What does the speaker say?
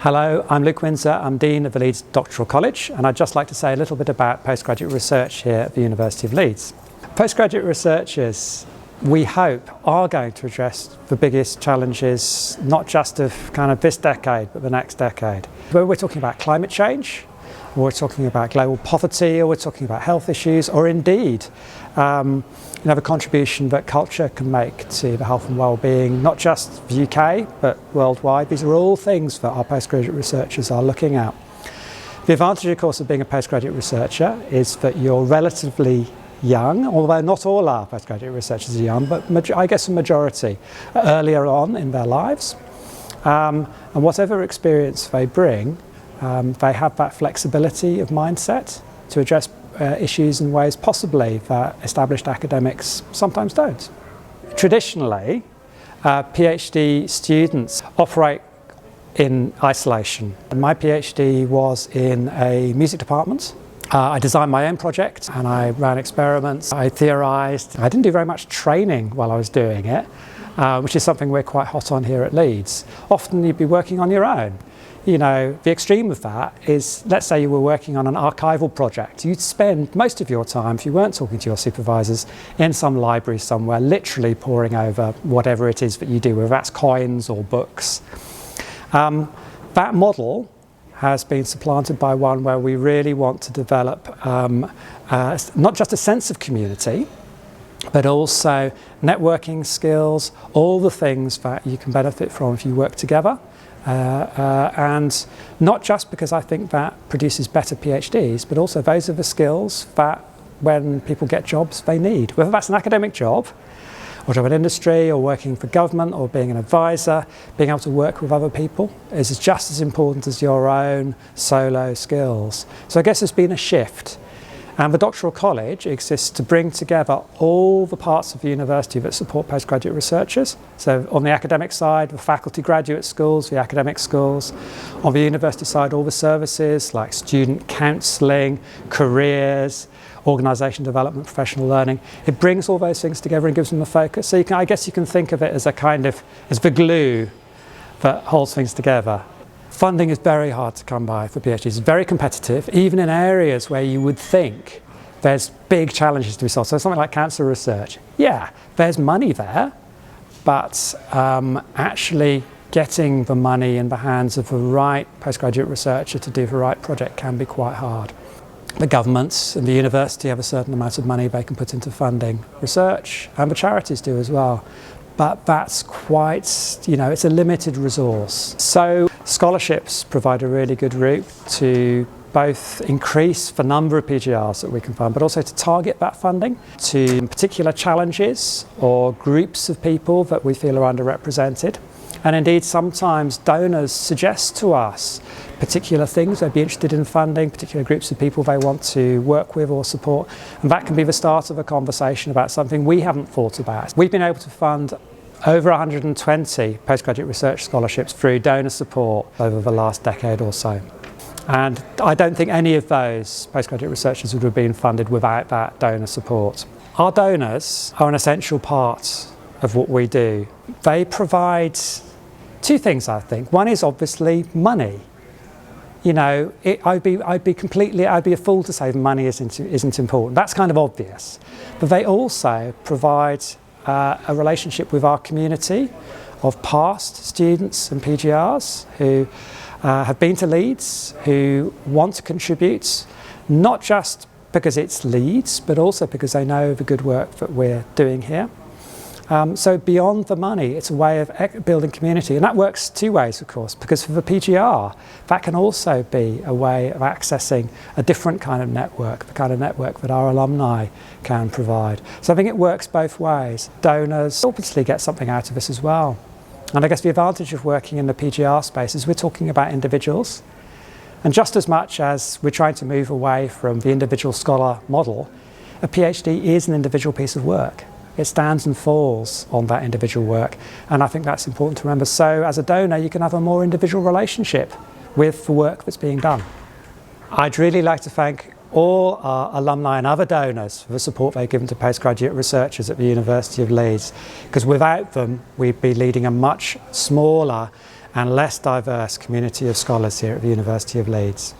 Hello, I'm Luke Windsor. I'm Dean of the Leeds Doctoral College, and I'd just like to say a little bit about postgraduate research here at the University of Leeds. Postgraduate researchers, we hope, are going to address the biggest challenges, not just of kind of this decade, but the next decade. Whether we're talking about climate change, or we're talking about global poverty, or we're talking about health issues, or indeed the contribution that culture can make to the health and well-being, not just the UK, but worldwide. These are all things that our postgraduate researchers are looking at. The advantage, of course, of being a postgraduate researcher is that you're relatively young, although not all our postgraduate researchers are young, but I guess a majority earlier on in their lives. And whatever experience they bring, they have that flexibility of mindset to address issues in ways possibly that established academics sometimes don't. Traditionally, PhD students operate in isolation. My PhD was in a music department. I designed my own project and I ran experiments. I theorised. I didn't do very much training while I was doing it, which is something we're quite hot on here at Leeds. Often you'd be working on your own. You know, the extreme of that is, let's say you were working on an archival project. You'd spend most of your time, if you weren't talking to your supervisors, in some library somewhere, literally poring over whatever it is that you do, whether that's coins or books. That model has been supplanted by one where we really want to develop not just a sense of community, but also networking skills, all the things that you can benefit from if you work together. And not just because I think that produces better PhDs, but also those are the skills that when people get jobs they need. Whether that's an academic job, or job in industry, or working for government, or being an advisor, being able to work with other people is just as important as your own solo skills. So I guess there's been a shift. And the Doctoral College exists to bring together all the parts of the university that support postgraduate researchers. So on the academic side, the faculty graduate schools, the academic schools. On the university side, all the services like student counselling, careers, organisation development, professional learning. It brings all those things together and gives them a focus. So I guess you can think of it as as the glue that holds things together. Funding is very hard to come by for PhDs. It's very competitive, even in areas where you would think there's big challenges to be solved. So something like cancer research, yeah, there's money there, but actually getting the money in the hands of the right postgraduate researcher to do the right project can be quite hard. The governments and the university have a certain amount of money they can put into funding research, and the charities do as well. But that's quite, it's a limited resource. So scholarships provide a really good route to both increase the number of PGRs that we can fund, but also to target that funding to particular challenges or groups of people that we feel are underrepresented. And indeed, sometimes donors suggest to us particular things they'd be interested in funding, particular groups of people they want to work with or support. And that can be the start of a conversation about something we haven't thought about. We've been able to fund over 120 postgraduate research scholarships through donor support over the last decade or so. And I don't think any of those postgraduate researchers would have been funded without that donor support. Our donors are an essential part of what we do. They provide two things, I think. One is obviously money. I'd be a fool to say money isn't important. That's kind of obvious. But they also provide a relationship with our community of past students and PGRs who have been to Leeds, who want to contribute, not just because it's Leeds, but also because they know the good work that we're doing here. So beyond the money, it's a way of building community. And that works two ways, of course, because for the PGR, that can also be a way of accessing a different kind of network, the kind of network that our alumni can provide. So I think it works both ways. Donors obviously get something out of this as well. And I guess the advantage of working in the PGR space is we're talking about individuals. And just as much as we're trying to move away from the individual scholar model, a PhD is an individual piece of work. It stands and falls on that individual work, and I think that's important to remember. So as a donor, you can have a more individual relationship with the work that's being done. I'd really like to thank all our alumni and other donors for the support they've given to postgraduate researchers at the University of Leeds, because without them we'd be leading a much smaller and less diverse community of scholars here at the University of Leeds.